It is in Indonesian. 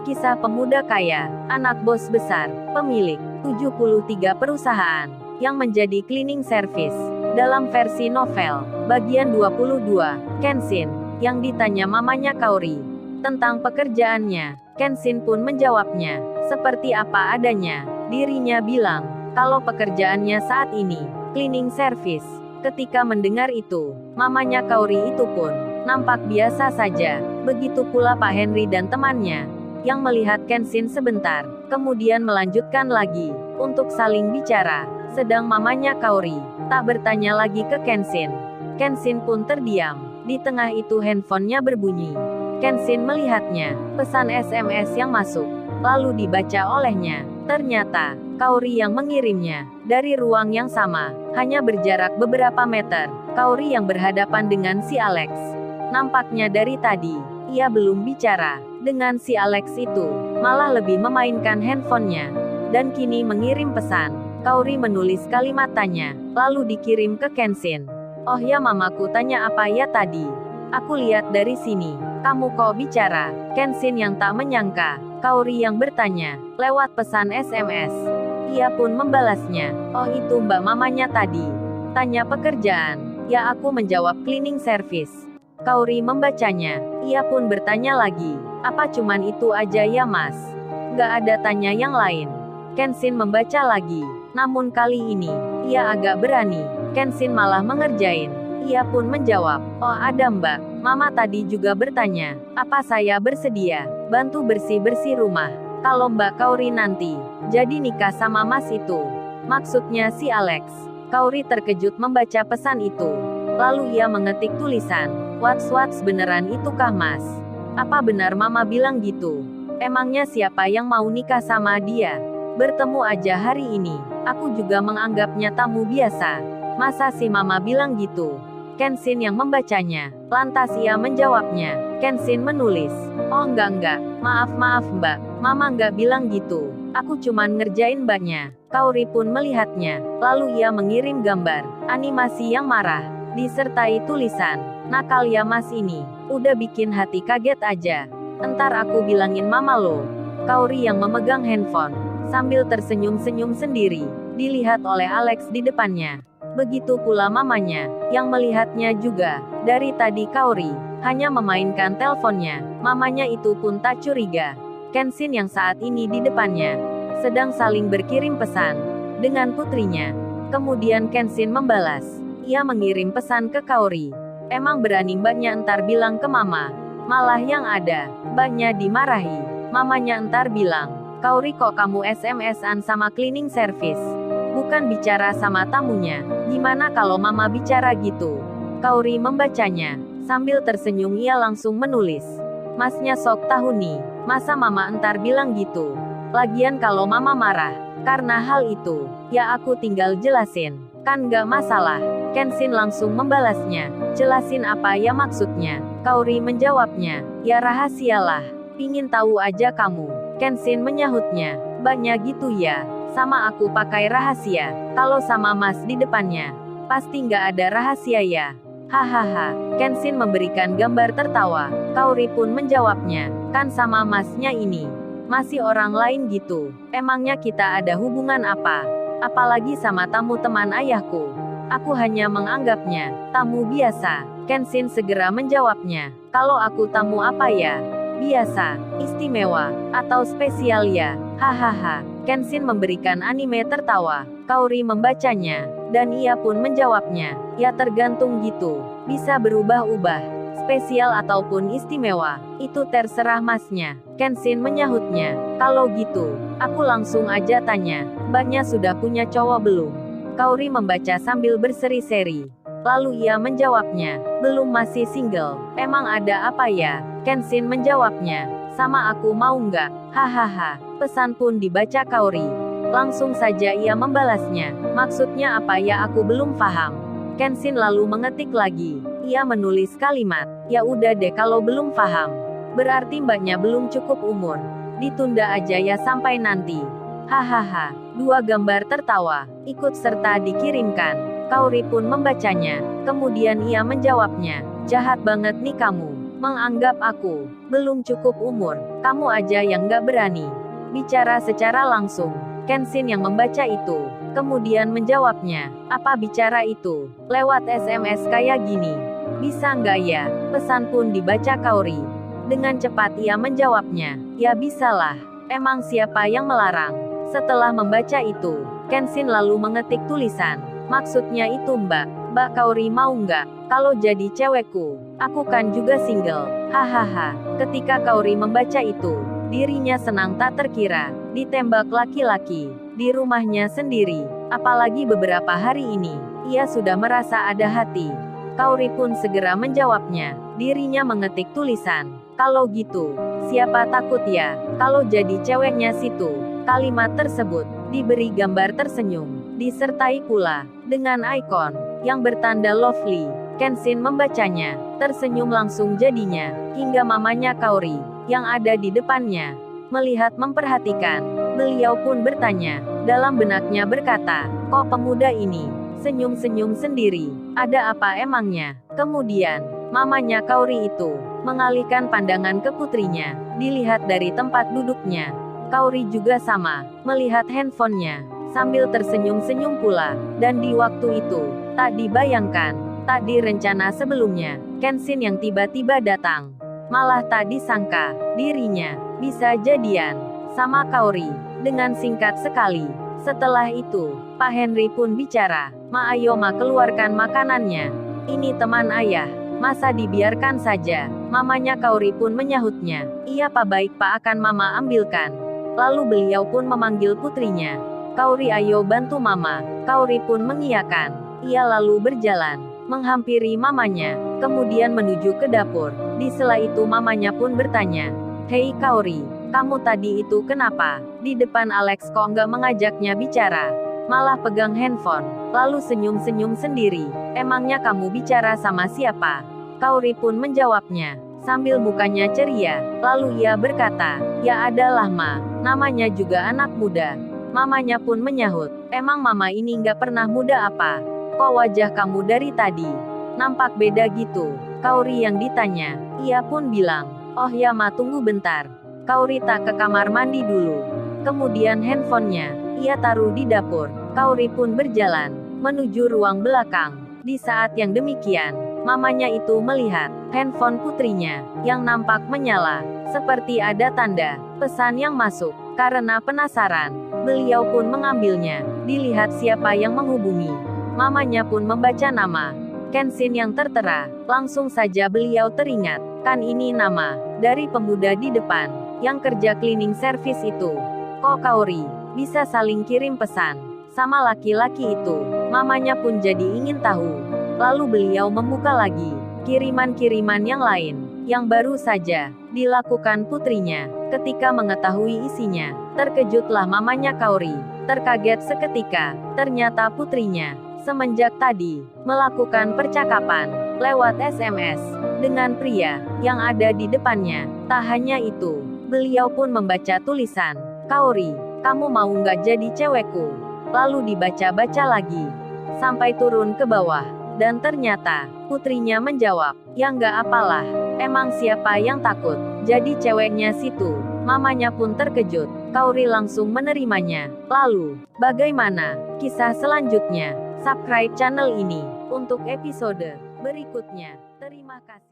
Kisah pemuda kaya, anak bos besar, pemilik 73 perusahaan, yang menjadi cleaning service. Dalam versi novel, bagian 22, Kenshin, yang ditanya mamanya Kaori tentang pekerjaannya, Kenshin pun menjawabnya, seperti apa adanya. Dirinya bilang, kalau pekerjaannya saat ini, cleaning service. Ketika mendengar itu, mamanya Kaori itu pun nampak biasa saja. Begitu pula Pak Henry dan temannya, yang melihat Kenshin sebentar, kemudian melanjutkan lagi, untuk saling bicara. Sedang mamanya Kaori tak bertanya lagi ke Kenshin. Kenshin pun terdiam. Di tengah itu handphonenya berbunyi. Kenshin melihatnya, pesan SMS yang masuk, lalu dibaca olehnya. Ternyata, Kaori yang mengirimnya, dari ruang yang sama, hanya berjarak beberapa meter. Kaori yang berhadapan dengan si Alex. Nampaknya dari tadi, ia belum bicara dengan si Alex itu, malah lebih memainkan handphonenya. Dan kini mengirim pesan. Kaori menulis kalimat tanya, lalu dikirim ke Kenshin. Oh ya, mamaku tanya apa ya tadi? Aku lihat dari sini, kamu kok bicara? Kenshin yang tak menyangka, Kaori yang bertanya, lewat pesan SMS. Ia pun membalasnya, oh itu mbak mamanya tadi. Tanya pekerjaan. Ya, aku menjawab cleaning service. Kaori membacanya. Ia pun bertanya lagi, apa cuman itu aja ya mas? Gak ada tanya yang lain. Kenshin membaca lagi, namun kali ini, ia agak berani. Kenshin malah mengerjain. Ia pun menjawab, oh ada mbak, mama tadi juga bertanya, apa saya bersedia bantu bersih-bersih rumah, kalau mbak Kaori nanti jadi nikah sama mas itu. Maksudnya si Alex. Kaori terkejut membaca pesan itu. Lalu ia mengetik tulisan, what's beneran itukah mas? Apa benar mama bilang gitu? Emangnya siapa yang mau nikah sama dia? Bertemu aja hari ini, aku juga menganggapnya tamu biasa. Masa si mama bilang gitu? Kenshin yang membacanya, lantas ia menjawabnya. Kenshin menulis, oh enggak, maaf mbak, mama enggak bilang gitu. Aku cuman ngerjain mbaknya. Kaori pun melihatnya, lalu ia mengirim gambar animasi yang marah, disertai tulisan, nakal ya mas ini, udah bikin hati kaget aja. Entar aku bilangin mama lo. Kaori yang memegang handphone, sambil tersenyum-senyum sendiri, dilihat oleh Alex di depannya. Begitu pula mamanya, yang melihatnya juga. Dari tadi Kaori hanya memainkan teleponnya, mamanya itu pun tak curiga. Kenshin yang saat ini di depannya, sedang saling berkirim pesan dengan putrinya. Kemudian Kenshin membalas, ia mengirim pesan ke Kaori. Emang berani mbaknya entar bilang ke mama. Malah yang ada, mbaknya dimarahi. Mamanya entar bilang, Kaori kok kamu SMS-an sama cleaning service? Bukan bicara sama tamunya. Gimana kalau mama bicara gitu? Kaori membacanya. Sambil tersenyum ia langsung menulis. Masnya sok tahu nih, masa mama entar bilang gitu? Lagian kalau mama marah karena hal itu, ya aku tinggal jelasin. Kan gak masalah. Kenshin langsung membalasnya. Jelasin apa ya maksudnya? Kaori menjawabnya. Ya rahasialah. Pingin tahu aja kamu. Kenshin menyahutnya. Banyak gitu ya. Sama aku pakai rahasia. Kalau sama mas di depannya, pasti nggak ada rahasia ya. Hahaha. Kenshin memberikan gambar tertawa. Kaori pun menjawabnya. Kan sama masnya ini masih orang lain gitu. Emangnya kita ada hubungan apa? Apalagi sama tamu teman ayahku. Aku hanya menganggapnya tamu biasa. Kenshin segera menjawabnya. Kalau aku tamu apa ya? Biasa, istimewa, atau spesial ya? Hahaha. Kenshin memberikan anime tertawa. Kaori membacanya, dan ia pun menjawabnya. Ya tergantung gitu. Bisa berubah-ubah. Spesial ataupun istimewa, itu terserah masnya. Kenshin menyahutnya. Kalau gitu, aku langsung aja tanya, mbaknya sudah punya cowok belum? Kaori membaca sambil berseri-seri. Lalu ia menjawabnya, belum, masih single. Emang ada apa ya? Kenshin menjawabnya, sama aku mau nggak? Hahaha. Pesan pun dibaca Kaori. Langsung saja ia membalasnya. Maksudnya apa ya, aku belum paham. Kenshin lalu mengetik lagi. Ia menulis kalimat, ya udah deh kalau belum paham. Berarti mbaknya belum cukup umur. Ditunda aja ya sampai nanti. Hahaha. Dua gambar tertawa, ikut serta dikirimkan. Kaori pun membacanya. Kemudian ia menjawabnya, jahat banget nih kamu. Menganggap aku belum cukup umur, kamu aja yang gak berani bicara secara langsung. Kenshin yang membaca itu kemudian menjawabnya, apa bicara itu lewat SMS kayak gini? Bisa nggak ya? Pesan pun dibaca Kaori. Dengan cepat ia menjawabnya, ya bisalah. Emang siapa yang melarang? Setelah membaca itu, Kenshin lalu mengetik tulisan. Maksudnya itu Mbak Kaori mau nggak? Kalau jadi cewekku, aku kan juga single. Hahaha. Ketika Kaori membaca itu, dirinya senang tak terkira. Ditembak laki-laki di rumahnya sendiri. Apalagi beberapa hari ini, ia sudah merasa ada hati. Kaori pun segera menjawabnya. Dirinya mengetik tulisan. Kalau gitu, siapa takut ya? Kalau jadi ceweknya situ. Kalimat tersebut diberi gambar tersenyum, disertai pula dengan ikon yang bertanda lovely. Kenshin membacanya, tersenyum langsung jadinya, hingga mamanya Kaori yang ada di depannya melihat memperhatikan. Beliau pun bertanya, dalam benaknya berkata, kok pemuda ini senyum-senyum sendiri, ada apa emangnya? Kemudian, mamanya Kaori itu mengalihkan pandangan ke putrinya, dilihat dari tempat duduknya. Kaori juga sama, melihat handphonenya, sambil tersenyum-senyum pula, dan di waktu itu, tak dibayangkan, tak direncana sebelumnya, Kenshin yang tiba-tiba datang. Malah tak disangka, dirinya bisa jadian sama Kaori, dengan singkat sekali. Setelah itu, Pak Henry pun bicara, Ma ayo Ma keluarkan makanannya. Ini teman ayah, masa dibiarkan saja? Mamanya Kaori pun menyahutnya, iya Pak baik Pak akan Mama ambilkan. Lalu beliau pun memanggil putrinya, Kaori ayo bantu Mama. Kaori pun mengiyakan. Ia lalu berjalan, menghampiri mamanya, kemudian menuju ke dapur. Di sela itu mamanya pun bertanya, hei Kaori, kamu tadi itu kenapa? Di depan Alex kok nggak mengajaknya bicara? Malah pegang handphone, lalu senyum-senyum sendiri. Emangnya kamu bicara sama siapa? Kaori pun menjawabnya, sambil mukanya ceria. Lalu ia berkata, ya adalah Ma, namanya juga anak muda. Mamanya pun menyahut, emang Mama ini nggak pernah muda apa? Kok wajah kamu dari tadi nampak beda gitu? Kaori yang ditanya. Ia pun bilang, oh ya Ma tunggu bentar. Kaori tak ke kamar mandi dulu. Kemudian handphonenya ia taruh di dapur. Kaori pun berjalan menuju ruang belakang. Di saat yang demikian, mamanya itu melihat handphone putrinya yang nampak menyala, seperti ada tanda pesan yang masuk. Karena penasaran, beliau pun mengambilnya. Dilihat siapa yang menghubungi. Mamanya pun membaca nama Kenshin yang tertera. Langsung saja beliau teringat, kan ini nama dari pemuda di depan yang kerja cleaning service itu. Kok Kaori bisa saling kirim pesan sama laki-laki itu? Mamanya pun jadi ingin tahu. Lalu beliau membuka lagi kiriman-kiriman yang lain yang baru saja dilakukan putrinya. Ketika mengetahui isinya, terkejutlah mamanya Kaori. Terkaget seketika, ternyata putrinya semenjak tadi melakukan percakapan lewat SMS dengan pria yang ada di depannya. Tak hanya itu, beliau pun membaca tulisan, Kaori, kamu mau nggak jadi cewekku? Lalu dibaca-baca lagi sampai turun ke bawah, dan ternyata putrinya menjawab, ya nggak apalah, emang siapa yang takut jadi ceweknya situ? Mamanya pun terkejut. Kaori langsung menerimanya. Lalu, bagaimana kisah selanjutnya? Subscribe channel ini untuk episode berikutnya. Terima kasih.